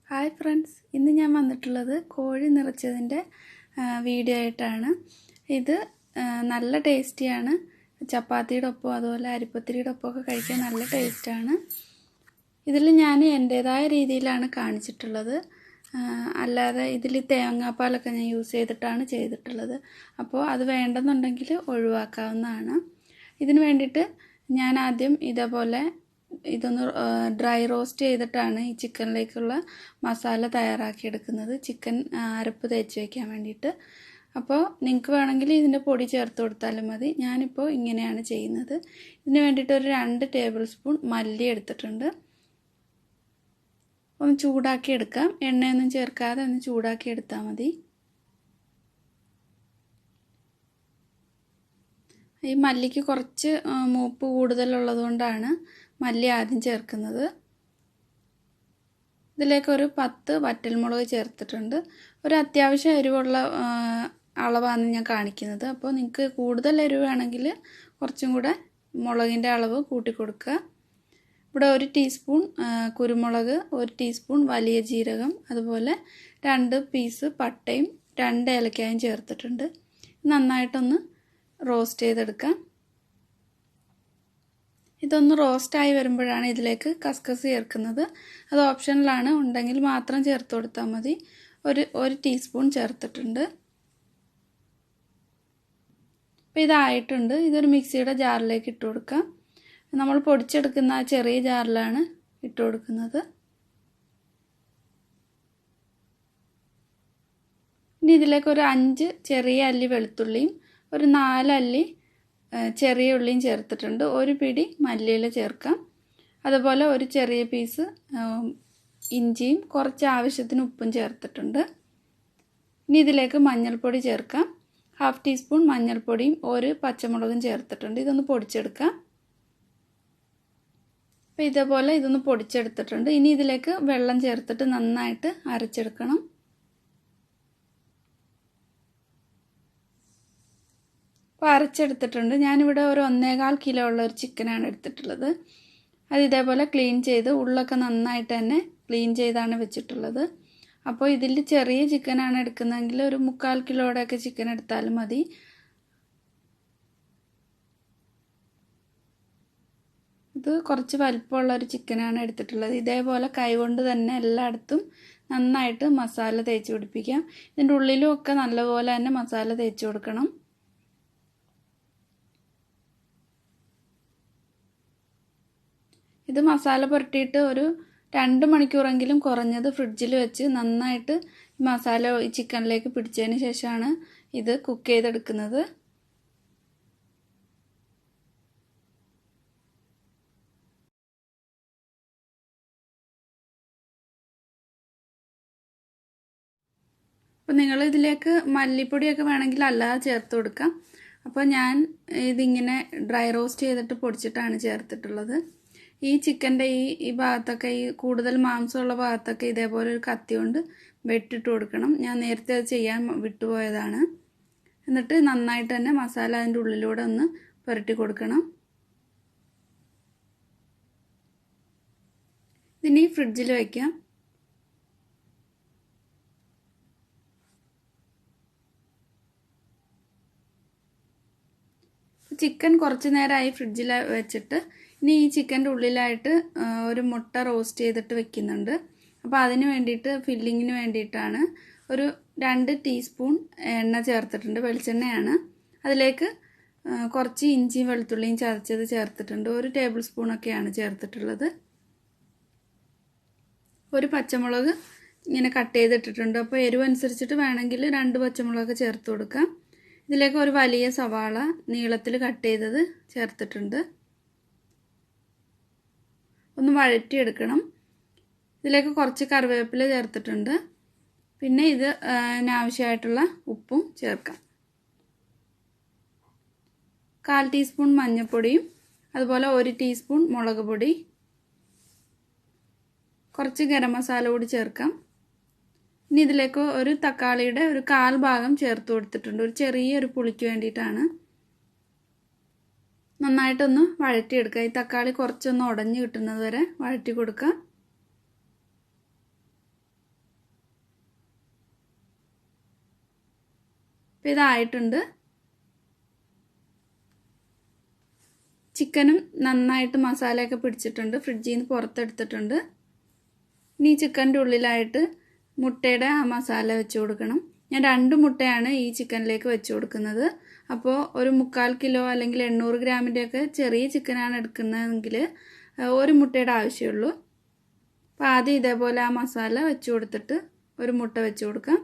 Hi friends, ഇന്ന് ഞാൻ വന്നിട്ടുള്ളത് കോഴി നിറച്ചതിൻ്റെ വീഡിയോ ആയിട്ടാണ്. ഇത് നല്ല ടേസ്റ്റിയാണ്. ചപ്പാത്തിയുടെ ഒപ്പം അതുപോലെ അരിപ്പത്തിരിയുടെ ഒപ്പമൊക്കെ കഴിക്കാൻ നല്ല ടേസ്റ്റാണ്. ഇതിൽ ഞാൻ എൻ്റേതായ രീതിയിലാണ് കാണിച്ചിട്ടുള്ളത്. അല്ലാതെ ഇതിൽ തേങ്ങാപ്പാലൊക്കെ ഞാൻ യൂസ് ചെയ്തിട്ടാണ് ചെയ്തിട്ടുള്ളത്. അപ്പോൾ അത് വേണ്ടെന്നുണ്ടെങ്കിൽ ഒഴിവാക്കാവുന്നതാണ്. ഇതിന് വേണ്ടിയിട്ട് ഞാൻ ആദ്യം ഇതേപോലെ ഇതൊന്ന് ഡ്രൈ റോസ്റ്റ് ചെയ്തിട്ടാണ് ഈ ചിക്കനിലേക്കുള്ള മസാല തയ്യാറാക്കിയെടുക്കുന്നത്. ചിക്കൻ അരപ്പ് തേച്ച് വയ്ക്കാൻ വേണ്ടിയിട്ട്. അപ്പോൾ നിങ്ങൾക്ക് വേണമെങ്കിൽ ഇതിൻ്റെ പൊടി ചേർത്ത് കൊടുത്താലും മതി. ഞാനിപ്പോൾ ഇങ്ങനെയാണ് ചെയ്യുന്നത്. ഇതിന് വേണ്ടിയിട്ട് ഒരു 2 ടേബിൾ സ്പൂൺ മല്ലി എടുത്തിട്ടുണ്ട്. ഒന്ന് ചൂടാക്കി എടുക്കാം. എണ്ണയൊന്നും ചേർക്കാതെ ഒന്ന് ചൂടാക്കി എടുത്താൽ മതി. ഈ മല്ലിക്ക് കുറച്ച് മൂപ്പ് കൂടുതലുള്ളതുകൊണ്ടാണ് മല്ലി ആദ്യം ചേർക്കുന്നത്. ഇതിലേക്ക് ഒരു 10 വറ്റൽമുളക് ചേർത്തിട്ടുണ്ട്. ഒരു അത്യാവശ്യം എരിവുള്ള അളവാണ് ഞാൻ കാണിക്കുന്നത്. അപ്പോൾ നിങ്ങൾക്ക് കൂടുതൽ എരിവ് വേണമെങ്കിൽ കുറച്ചും കൂടെ മുളകിൻ്റെ അളവ് കൂട്ടി കൊടുക്കുക. ഇവിടെ 1 ടീസ്പൂൺ കുരുമുളക്, 1 ടീസ്പൂൺ വലിയ ജീരകം, അതുപോലെ 2 പീസ് പട്ടയും 2 ഏലക്കായും ചേർത്തിട്ടുണ്ട്. നന്നായിട്ടൊന്ന് റോസ്റ്റ് ചെയ്തെടുക്കാം. ഇതൊന്ന് റോസ്റ്റായി വരുമ്പോഴാണ് ഇതിലേക്ക് കസ്കസ് ചേർക്കുന്നത്. അത് ഓപ്ഷനിലാണ്, ഉണ്ടെങ്കിൽ മാത്രം ചേർത്ത് കൊടുത്താൽ മതി. ഒരു ടീസ്പൂൺ ചേർത്തിട്ടുണ്ട്. അപ്പോൾ ഇതായിട്ടുണ്ട്. ഇതൊരു മിക്സിയുടെ ജാറിലേക്ക് ഇട്ട് കൊടുക്കാം. നമ്മൾ പൊടിച്ചെടുക്കുന്ന ആ ചെറിയ ജാറിലാണ് ഇട്ട് കൊടുക്കുന്നത്. ഇനി ഇതിലേക്ക് ഒരു 5 ചെറിയ അല്ലി വെളുത്തുള്ളിയും ഒരു 4 അല്ലി ചെറിയ ഉള്ളിയും ചേർത്തിട്ടുണ്ട്. ഒരു പിടി മല്ലിയില ചേർക്കാം. അതുപോലെ ഒരു ചെറിയ പീസ് ഇഞ്ചിയും കുറച്ച് ആവശ്യത്തിന് ഉപ്പും ചേർത്തിട്ടുണ്ട്. ഇനി ഇതിലേക്ക് മഞ്ഞൾപ്പൊടി ചേർക്കാം. 1/2 ടീസ്പൂൺ മഞ്ഞൾപ്പൊടിയും 1 പച്ചമുളകും ചേർത്തിട്ടുണ്ട്. ഇതൊന്ന് പൊടിച്ചെടുക്കാം. അപ്പോൾ ഇതേപോലെ ഇതൊന്ന് പൊടിച്ചെടുത്തിട്ടുണ്ട്. ഇനി ഇതിലേക്ക് വെള്ളം ചേർത്തിട്ട് നന്നായിട്ട് അരച്ചെടുക്കണം. അപ്പോൾ അരച്ചെടുത്തിട്ടുണ്ട്. ഞാനിവിടെ ഒരു 1.25 കിലോ ഉള്ള ഒരു ചിക്കനാണ് എടുത്തിട്ടുള്ളത്. അത് ഇതേപോലെ ക്ലീൻ ചെയ്ത് ഉള്ളൊക്കെ നന്നായിട്ട് തന്നെ ക്ലീൻ ചെയ്താണ് വെച്ചിട്ടുള്ളത്. അപ്പോൾ ഇതിൽ ചെറിയ ചിക്കനാണ് എടുക്കുന്നതെങ്കിൽ ഒരു 3/4 കിലോയുടെയൊക്കെ ചിക്കൻ എടുത്താലും മതി. ഇത് കുറച്ച് വലിപ്പമുള്ള ഒരു ചിക്കനാണ് എടുത്തിട്ടുള്ളത്. ഇതേപോലെ കൈകൊണ്ട് തന്നെ എല്ലായിടത്തും നന്നായിട്ട് മസാല തേച്ച് പിടിപ്പിക്കാം. ഇതിൻ്റെ ഉള്ളിലും ഒക്കെ നല്ലപോലെ തന്നെ മസാല തേച്ച് കൊടുക്കണം. ഇത് മസാല പുരട്ടിയിട്ട് ഒരു 2 മണിക്കൂറെങ്കിലും കുറഞ്ഞത് ഫ്രിഡ്ജിൽ വെച്ച് നന്നായിട്ട് മസാല ഈ ചിക്കനിലേക്ക് പിടിച്ചതിന് ശേഷമാണ് ഇത് കുക്ക് ചെയ്തെടുക്കുന്നത്. അപ്പോൾ നിങ്ങൾ ഇതിലേക്ക് മല്ലിപ്പൊടിയൊക്കെ വേണമെങ്കിൽ അല്ലാതെ ചേർത്ത് കൊടുക്കാം. അപ്പോൾ ഞാൻ ഇതിങ്ങനെ ഡ്രൈ റോസ്റ്റ് ചെയ്തിട്ട് പൊടിച്ചിട്ടാണ് ചേർത്തിട്ടുള്ളത്. ഈ ചിക്കൻ്റെ ഈ ഭാഗത്തൊക്കെ, ഈ കൂടുതൽ മാംസമുള്ള ഭാഗത്തൊക്കെ ഇതേപോലെ ഒരു കത്തി കൊണ്ട് വെട്ടിട്ട് കൊടുക്കണം. ഞാൻ നേരത്തെ അത് ചെയ്യാൻ വിട്ടുപോയതാണ്. എന്നിട്ട് നന്നായിട്ട് തന്നെ മസാല അതിൻ്റെ ഉള്ളിലൂടെ ഒന്ന് പുരട്ടി കൊടുക്കണം. ഇതിനി ഫ്രിഡ്ജിൽ വയ്ക്കാം. ചിക്കൻ കുറച്ച് നേരമായി ഫ്രിഡ്ജിൽ വെച്ചിട്ട് ഇനി ഈ ചിക്കൻ്റെ ഉള്ളിലായിട്ട് ഒരു മുട്ട റോസ്റ്റ് ചെയ്തിട്ട് വെക്കുന്നുണ്ട്. അപ്പോൾ അതിന് വേണ്ടിയിട്ട്, ഫില്ലിങ്ങിന് വേണ്ടിയിട്ടാണ് ഒരു 2 ടീസ്പൂൺ എണ്ണ ചേർത്തിട്ടുണ്ട്. വെളിച്ചെണ്ണയാണ്. അതിലേക്ക് കുറച്ച് ഇഞ്ചിയും വെളുത്തുള്ളിയും ചതച്ചത് ചേർത്തിട്ടുണ്ട്. 1 ടേബിൾ സ്പൂണൊക്കെയാണ് ചേർത്തിട്ടുള്ളത്. ഒരു പച്ചമുളക് ഇങ്ങനെ കട്ട് ചെയ്തിട്ടിട്ടുണ്ട്. അപ്പോൾ എരിവ് അനുസരിച്ചിട്ട് വേണമെങ്കിൽ 2 പച്ചമുളക് ചേർത്ത് കൊടുക്കാം. ഇതിലേക്ക് ഒരു വലിയ സവാള നീളത്തിൽ കട്ട് ചെയ്തത് ചേർത്തിട്ടുണ്ട്. ഒന്ന് വഴറ്റിയെടുക്കണം. ഇതിലേക്ക് കുറച്ച് കറിവേപ്പില ചേർത്തിട്ടുണ്ട്. പിന്നെ ഇതിനാവശ്യമായിട്ടുള്ള ഉപ്പും ചേർക്കാം. 1/4 ടീസ്പൂൺ മഞ്ഞൾപ്പൊടിയും അതുപോലെ 1 ടീസ്പൂൺ മുളക് പൊടി, കുറച്ച് ഗരം മസാല കൂടി ചേർക്കാം. ഇനി ഇതിലേക്ക് ഒരു തക്കാളിയുടെ ഒരു 1/4 ഭാഗം ചേർത്ത് കൊടുത്തിട്ടുണ്ട്. ഒരു ചെറിയൊരു പുളിക്ക് വേണ്ടിയിട്ടാണ്. നന്നായിട്ടൊന്ന് വഴറ്റിയെടുക്കുക. ഈ തക്കാളി കുറച്ചൊന്ന് ഉടഞ്ഞ് കിട്ടുന്നത് വരെ വഴറ്റി കൊടുക്കുക. അപ്പോൾ ഇതായിട്ടുണ്ട്. ചിക്കനും നന്നായിട്ട് മസാലയൊക്കെ പിടിച്ചിട്ടുണ്ട്. ഫ്രിഡ്ജിൽ നിന്ന് പുറത്തെടുത്തിട്ടുണ്ട്. ഇനി ഈ ചിക്കൻ്റെ ഉള്ളിലായിട്ട് മുട്ടയുടെ ആ മസാല വെച്ച് കൊടുക്കണം. ഞാൻ 2 മുട്ടയാണ് ഈ ചിക്കനിലേക്ക് വെച്ച് കൊടുക്കുന്നത്. അപ്പോൾ ഒരു 1/4 കിലോ അല്ലെങ്കിൽ 800 ഗ്രാമിൻ്റെയൊക്കെ ചെറിയ ചിക്കനാണ് എടുക്കുന്നതെങ്കിൽ 1 മുട്ടയുടെ ആവശ്യമുള്ളൂ. അപ്പോൾ ആദ്യം ഇതേപോലെ ആ മസാല വെച്ച് കൊടുത്തിട്ട് ഒരു മുട്ട വെച്ച് കൊടുക്കാം.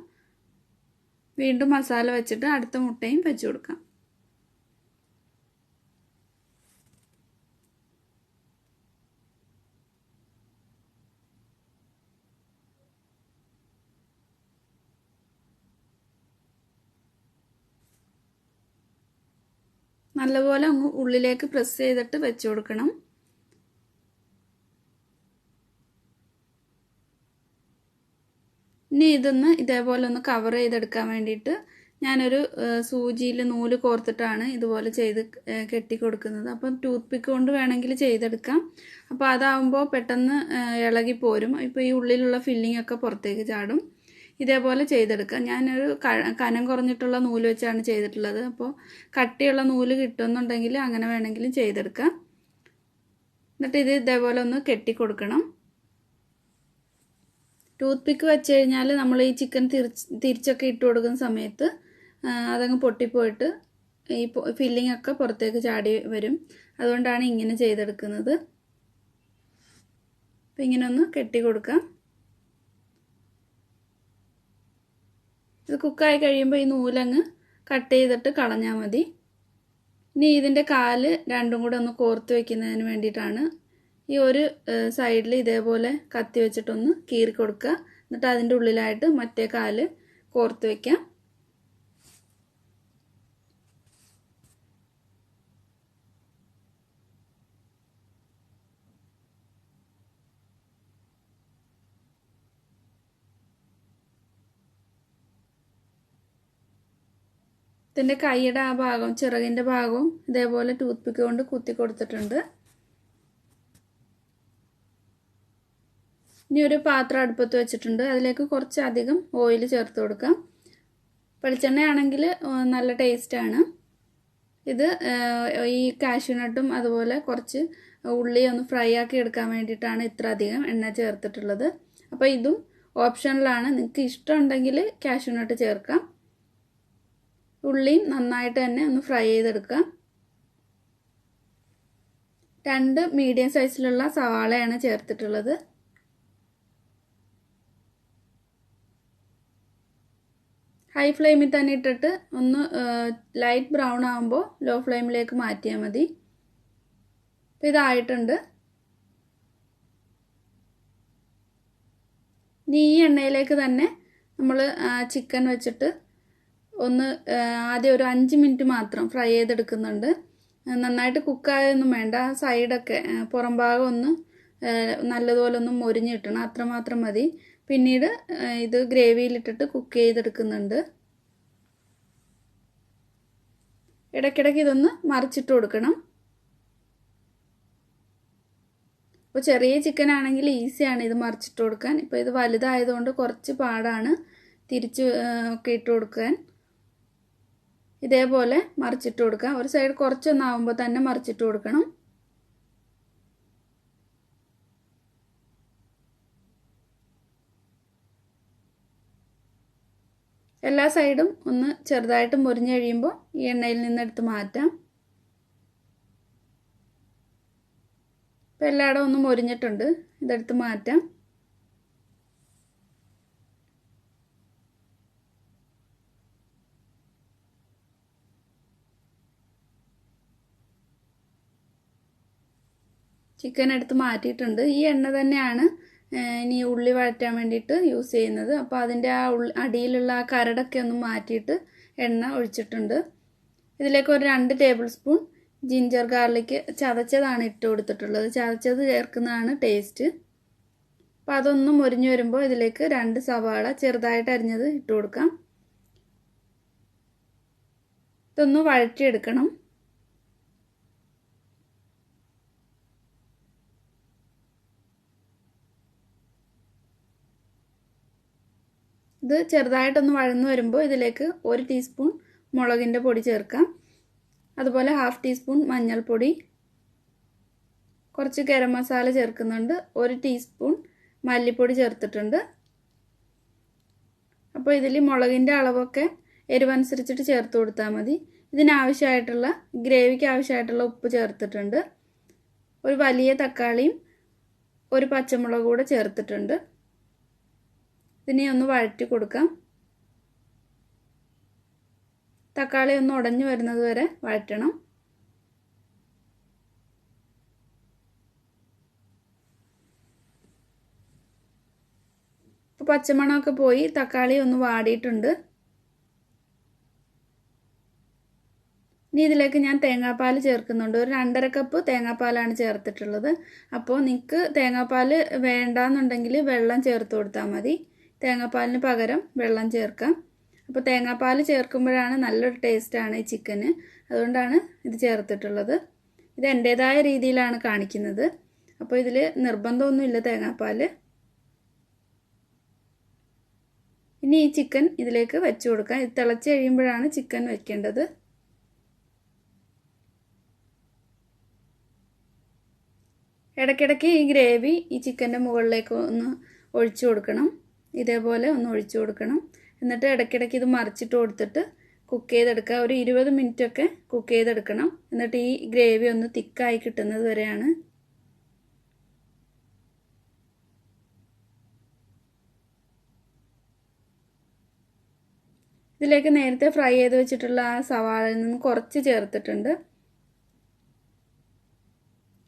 വീണ്ടും മസാല വെച്ചിട്ട് അടുത്ത മുട്ടയും വെച്ച് കൊടുക്കാം. നല്ലപോലെ അങ്ങ് ഉള്ളിലേക്ക് പ്രസ് ചെയ്തിട്ട് വെച്ച് കൊടുക്കണം. ഇനി ഇതൊന്ന് ഇതേപോലെ ഒന്ന് കവർ ചെയ്തെടുക്കാൻ വേണ്ടിയിട്ട് ഞാനൊരു സൂചിയിൽ നൂല് കോർത്തിട്ടാണ് ഇതുപോലെ ചെയ്ത് കെട്ടി കൊടുക്കുന്നത്. അപ്പം ടൂത്ത് പിക്ക് കൊണ്ട് വേണമെങ്കിൽ ചെയ്തെടുക്കാം. അപ്പോൾ അതാവുമ്പോൾ പെട്ടെന്ന് ഇളകി പോരും. ഇപ്പോൾ ഈ ഉള്ളിലുള്ള ഫില്ലിംഗ് ഒക്കെ പുറത്തേക്ക് ചാടും. ഇതേപോലെ ചെയ്തെടുക്കാം. ഞാനൊരു കനം കുറഞ്ഞിട്ടുള്ള നൂല് വെച്ചാണ് ചെയ്തിട്ടുള്ളത്. അപ്പോൾ കട്ടിയുള്ള നൂല് കിട്ടുമെന്നുണ്ടെങ്കിൽ അങ്ങനെ വേണമെങ്കിലും ചെയ്തെടുക്കാം. എന്നിട്ട് ഇത് ഇതേപോലെ ഒന്ന് കെട്ടി കൊടുക്കണം. ടൂത്ത് പിക്ക് വെച്ച് കഴിഞ്ഞാൽ നമ്മൾ ഈ ചിക്കൻ തിരിച്ചൊക്കെ ഇട്ട് കൊടുക്കുന്ന സമയത്ത് അതങ്ങ് പൊട്ടിപ്പോയിട്ട് ഈ ഫില്ലിംഗ് ഒക്കെ പുറത്തേക്ക് ചാടി വരും. അതുകൊണ്ടാണ് ഇങ്ങനെ ചെയ്തെടുക്കുന്നത്. അപ്പം ഇങ്ങനെ ഒന്ന് കെട്ടി കൊടുക്കാം. ഇത് കുക്കായി കഴിയുമ്പോൾ ഈ നൂലങ്ങ് കട്ട് ചെയ്തിട്ട് കളഞ്ഞാൽ മതി. ഇനി ഇതിൻ്റെ കാല് രണ്ടും കൂടെ ഒന്ന് കോർത്ത് വയ്ക്കുന്നതിന് വേണ്ടിയിട്ടാണ് ഈ ഒരു സൈഡിൽ ഇതേപോലെ കത്തി വെച്ചിട്ടൊന്ന് കീറി കൊടുക്കുക. എന്നിട്ട് അതിൻ്റെ ഉള്ളിലായിട്ട് മറ്റേ കാല് കോർത്ത് വയ്ക്കാം. ഇതിൻ്റെ കൈയുടെ ആ ഭാഗം, ചിറകിൻ്റെ ഭാഗവും ഇതേപോലെ ടൂത്ത് പിക്ക് കൊണ്ട് കുത്തി കൊടുത്തിട്ടുണ്ട്. ഇനി ഒരു പാത്രം അടുപ്പത്ത് വെച്ചിട്ടുണ്ട്. അതിലേക്ക് കുറച്ചധികം ഓയിൽ ചേർത്ത് കൊടുക്കാം. വെളിച്ചെണ്ണയാണെങ്കിൽ നല്ല ടേസ്റ്റാണ്. ഇത് ഈ കാഷ്യൂനട്ടും അതുപോലെ കുറച്ച് ഉള്ളി ഒന്ന് ഫ്രൈ ആക്കി എടുക്കാൻ വേണ്ടിയിട്ടാണ് ഇത്ര അധികം എണ്ണ ചേർത്തിട്ടുള്ളത്. അപ്പോൾ ഇതും ഓപ്ഷനിലാണ്. നിങ്ങൾക്ക് ഇഷ്ടമുണ്ടെങ്കിൽ കാഷ്യൂനട്ട് ചേർക്കാം. ഉള്ളിയും നന്നായിട്ട് തന്നെ ഒന്ന് ഫ്രൈ ചെയ്തെടുക്കാം. 2 മീഡിയം സൈസിലുള്ള സവാളയാണ് ചേർത്തിട്ടുള്ളത്. ഹൈ ഫ്ലെയിമിൽ തന്നെ ഇട്ടിട്ട് ഒന്ന് ലൈറ്റ് ബ്രൗൺ ആകുമ്പോൾ ലോ ഫ്ലെയിമിലേക്ക് മാറ്റിയാൽ മതി. അപ്പോൾ ഇതായിട്ടുണ്ട്. ഇനി ഈ എണ്ണയിലേക്ക് തന്നെ നമ്മൾ ചിക്കൻ വെച്ചിട്ട് ഒന്ന് ആദ്യം ഒരു 5 മിനിറ്റ് മാത്രം ഫ്രൈ ചെയ്തെടുക്കുന്നുണ്ട്. നന്നായിട്ട് കുക്കായൊന്നും വേണ്ട. സൈഡൊക്കെ പുറം ഭാഗം ഒന്ന് നല്ലതുപോലെ ഒന്ന് മൊരിഞ്ഞ് കിട്ടണം. അത്രമാത്രം മതി. പിന്നീട് ഇത് ഗ്രേവിയിലിട്ടിട്ട് കുക്ക് ചെയ്തെടുക്കുന്നുണ്ട്. ഇടയ്ക്കിടയ്ക്ക് ഇതൊന്ന് മറിച്ചിട്ട് കൊടുക്കണം. ഇപ്പോൾ ചെറിയ ചിക്കൻ ആണെങ്കിൽ ഈസിയാണ് ഇത് മറിച്ചിട്ട് കൊടുക്കാൻ. ഇപ്പോൾ ഇത് വലുതായതുകൊണ്ട് കുറച്ച് പാടാണ് തിരിച്ച് ഒക്കെ ഇട്ട് കൊടുക്കാൻ. ഇതേപോലെ മറിച്ചിട്ട് കൊടുക്കാം. ഒരു സൈഡ് കുറച്ചൊന്നാവുമ്പോൾ തന്നെ മറിച്ചിട്ട് കൊടുക്കണം. എല്ലാ സൈഡും ഒന്ന് ചെറുതായിട്ട് മുരിഞ്ഞ് കഴിയുമ്പോൾ ഈ എണ്ണയിൽ നിന്നെടുത്ത് മാറ്റാം. ഇപ്പോൾ എല്ലായിടവും ഒന്ന് മുരിഞ്ഞിട്ടുണ്ട്. ഇതെടുത്ത് മാറ്റാം. ചിക്കൻ എടുത്ത് മാറ്റിയിട്ടുണ്ട്. ഈ എണ്ണ തന്നെയാണ് ഇനി ഉള്ളി വഴറ്റാൻ വേണ്ടിയിട്ട് യൂസ് ചെയ്യുന്നത്. അപ്പോൾ അതിൻ്റെ ആ അടിയിലുള്ള ആ കരടൊക്കെ ഒന്ന് മാറ്റിയിട്ട് എണ്ണ ഒഴിച്ചിട്ടുണ്ട്. ഇതിലേക്ക് ഒരു 2 ടേബിൾ സ്പൂൺ ജിഞ്ചർ ഗാർലിക് ചതച്ചതാണ് ഇട്ട് കൊടുത്തിട്ടുള്ളത്. ചതച്ചത് ചേർക്കുന്നതാണ് ടേസ്റ്റ്. അപ്പോൾ അതൊന്ന് മൊരിഞ്ഞ് വരുമ്പോൾ ഇതിലേക്ക് 2 സവാള ചെറുതായിട്ട് അരിഞ്ഞത് ഇട്ട് കൊടുക്കാം. ഇതൊന്ന് വഴറ്റിയെടുക്കണം. ഇത് ചെറുതായിട്ടൊന്ന് വഴന്നു വരുമ്പോൾ ഇതിലേക്ക് 1 ടീസ്പൂൺ മുളകിൻ്റെ പൊടി ചേർക്കാം. അതുപോലെ 1/2 ടീസ്പൂൺ മഞ്ഞൾപ്പൊടി, കുറച്ച് ഗരം മസാല ചേർക്കുന്നുണ്ട്, 1 ടീസ്പൂൺ മല്ലിപ്പൊടി ചേർത്തിട്ടുണ്ട്. അപ്പോൾ ഇതിൽ മുളകിൻ്റെ അളവൊക്കെ എരിവനുസരിച്ചിട്ട് ചേർത്ത് കൊടുത്താൽ മതി. ഇതിനാവശ്യമായിട്ടുള്ള ഗ്രേവിക്ക് ആവശ്യമായിട്ടുള്ള ഉപ്പ് ചേർത്തിട്ടുണ്ട്. ഒരു വലിയ തക്കാളിയും ഒരു പച്ചമുളക് കൂടെ ചേർത്തിട്ടുണ്ട്. ഇതിനെ ഒന്ന് വഴറ്റി കൊടുക്കാം. തക്കാളി ഒന്ന് ഉടഞ്ഞു വരുന്നത് വരെ വഴറ്റണം. ഇപ്പോൾ പച്ചമണമൊക്കെ പോയി തക്കാളി ഒന്ന് വാടിയിട്ടുണ്ട്. ഇനി ഇതിലേക്ക് ഞാൻ തേങ്ങാപ്പാൽ ചേർക്കുന്നുണ്ട്. ഒരു 2.5 കപ്പ് തേങ്ങാപ്പാലാണ് ചേർത്തിട്ടുള്ളത്. അപ്പോൾ നിങ്ങൾക്ക് തേങ്ങാപ്പാൽ വേണ്ടാന്നുണ്ടെങ്കിൽ വെള്ളം ചേർത്ത് കൊടുത്താൽ മതി. തേങ്ങാപ്പാലിന് പകരം വെള്ളം ചേർക്കാം. അപ്പോൾ തേങ്ങാപ്പാൽ ചേർക്കുമ്പോഴാണ് നല്ലൊരു ടേസ്റ്റാണ് ഈ ചിക്കന്. അതുകൊണ്ടാണ് ഇത് ചേർത്തിട്ടുള്ളത്. ഇത് എൻ്റേതായ രീതിയിലാണ് കാണിക്കുന്നത്. അപ്പോൾ ഇതിൽ നിർബന്ധമൊന്നുമില്ല തേങ്ങാപ്പാൽ. ഇനി ഈ ചിക്കൻ ഇതിലേക്ക് വെച്ച് കൊടുക്കാം. ഇത് തിളച്ച് കഴിയുമ്പോഴാണ് ചിക്കൻ വെക്കേണ്ടത്. ഇടയ്ക്കിടയ്ക്ക് ഈ ഗ്രേവി ഈ ചിക്കൻ്റെ മുകളിലേക്ക് ഒന്ന് ഒഴിച്ചു കൊടുക്കണം. ഇതേപോലെ ഒന്ന് ഒഴിച്ചു കൊടുക്കണം. എന്നിട്ട് ഇടയ്ക്കിടയ്ക്ക് ഇത് മറിച്ചിട്ട് കൊടുത്തിട്ട് കുക്ക് ചെയ്തെടുക്കുക. ഒരു 20 മിനിറ്റൊക്കെ കുക്ക് ചെയ്തെടുക്കണം. എന്നിട്ട് ഈ ഗ്രേവി ഒന്ന് തിക്കായി കിട്ടുന്നത് വരെയാണ്. ഇതിലേക്ക് നേരത്തെ ഫ്രൈ ചെയ്ത് വെച്ചിട്ടുള്ള ആ സവാളയിൽ നിന്ന് കുറച്ച് ചേർത്തിട്ടുണ്ട്.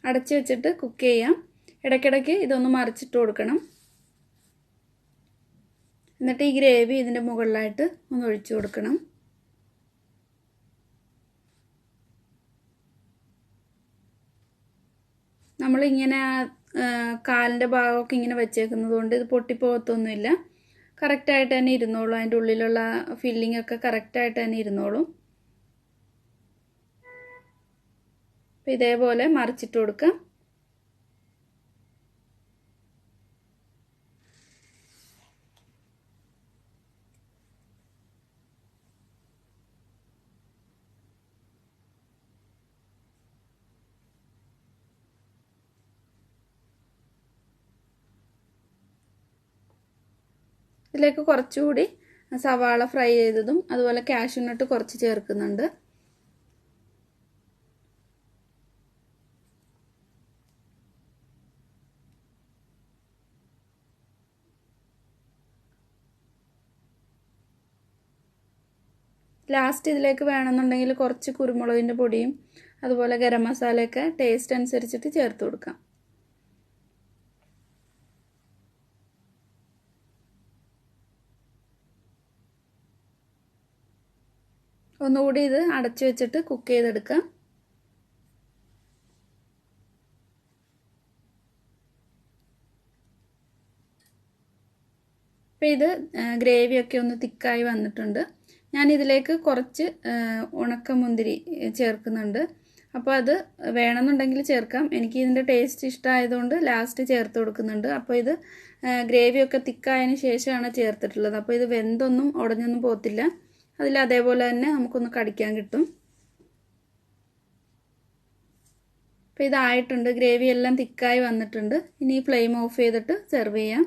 അടച്ച് വെച്ചിട്ട് കുക്ക് ചെയ്യാം. ഇടയ്ക്കിടയ്ക്ക് ഇതൊന്ന് മറിച്ചിട്ട് കൊടുക്കണം. എന്നിട്ട് ഈ ഗ്രേവി ഇതിൻ്റെ മുകളിലായിട്ട് ഒന്ന് ഒഴിച്ചു കൊടുക്കണം. നമ്മളിങ്ങനെ കാലിൻ്റെ ഭാഗമൊക്കെ ഇങ്ങനെ വെച്ചേക്കുന്നത് കൊണ്ട് ഇത് പൊട്ടിപ്പോകത്തൊന്നുമില്ല. കറക്റ്റായിട്ട് തന്നെ ഇരുന്നോളും. അതിൻ്റെ ഉള്ളിലുള്ള ഫില്ലിംഗ് ഒക്കെ കറക്റ്റായിട്ട് തന്നെ ഇരുന്നോളും. അപ്പോൾ ഇതേപോലെ മറിച്ചിട്ട് കൊടുക്കാം. ഇതിലേക്ക് കുറച്ചുകൂടി സവാള ഫ്രൈ ചെയ്തതും അതുപോലെ കാഷ്യൂ നട്ട് കുറച്ച് ചേർക്കുന്നുണ്ട്. ലാസ്റ്റ് ഇതിലേക്ക് വേണമെന്നുണ്ടെങ്കിൽ കുറച്ച് കുരുമുളകിൻ്റെ പൊടിയും അതുപോലെ ഗരം മസാലയൊക്കെ ടേസ്റ്റ് അനുസരിച്ചിട്ട് ചേർത്ത് കൊടുക്കാം. ഒന്നുകൂടി ഇത് അടച്ചു വെച്ചിട്ട് കുക്ക് ചെയ്തെടുക്കാം. അപ്പോൾ ഇത് ഗ്രേവിയൊക്കെ ഒന്ന് തിക്കായി വന്നിട്ടുണ്ട്. ഞാനിതിലേക്ക് കുറച്ച് ഉണക്കമുന്തിരി ചേർക്കുന്നുണ്ട്. അപ്പോൾ അത് വേണമെന്നുണ്ടെങ്കിൽ ചേർക്കാം. എനിക്ക് ഇതിൻ്റെ ടേസ്റ്റ് ഇഷ്ടമായതുകൊണ്ട് ലാസ്റ്റ് ചേർത്ത് കൊടുക്കുന്നുണ്ട്. അപ്പോൾ ഇത് ഗ്രേവിയൊക്കെ തിക്കായതിന് ശേഷമാണ് ചേർത്തിട്ടുള്ളത്. അപ്പോൾ ഇത് വെന്തൊന്നും ഉടഞ്ഞൊന്നും പോകത്തില്ല. അതിൽ അതേപോലെ തന്നെ നമുക്കൊന്ന് കടിക്കാൻ കിട്ടും. അപ്പോൾ ഇതായിട്ടുണ്ട്. ഗ്രേവി എല്ലാം തിക്കായി വന്നിട്ടുണ്ട്. ഇനി ഫ്ലെയിം ഓഫ് ചെയ്തിട്ട് സെർവ് ചെയ്യാം.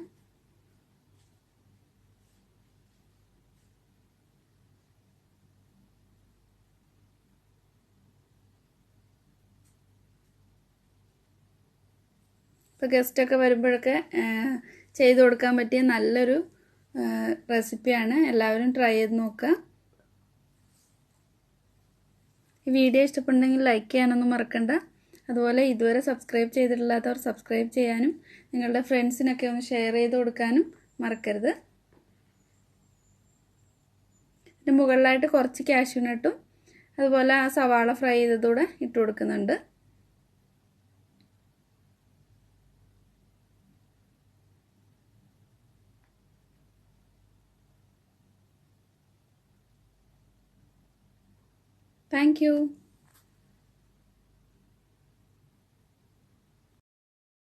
ഇപ്പോൾ ഗസ്റ്റൊക്കെ വരുമ്പോഴൊക്കെ ചെയ്ത് കൊടുക്കാൻ പറ്റിയ നല്ലൊരു റെസിപ്പിയാണ്. എല്ലാവരും ട്രൈ ചെയ്ത് നോക്കുക. ഈ വീഡിയോ ഇഷ്ടപ്പെടുന്നെങ്കിൽ ലൈക്ക് ചെയ്യാനൊന്നും മറക്കണ്ട. അതുപോലെ ഇതുവരെ സബ്സ്ക്രൈബ് ചെയ്തിട്ടില്ലാത്തവർ സബ്സ്ക്രൈബ് ചെയ്യാനും നിങ്ങളുടെ ഫ്രണ്ട്സിനൊക്കെ ഒന്ന് ഷെയർ ചെയ്ത് കൊടുക്കാനും മറക്കരുത്. ഇതിന് മുകളിലായിട്ട് കുറച്ച് കാഷ്യൂ നട്ടും അതുപോലെ ആ സവാള ഫ്രൈ ചെയ്തതൂടെ ഇട്ട് കൊടുക്കുന്നുണ്ട്. Thank you.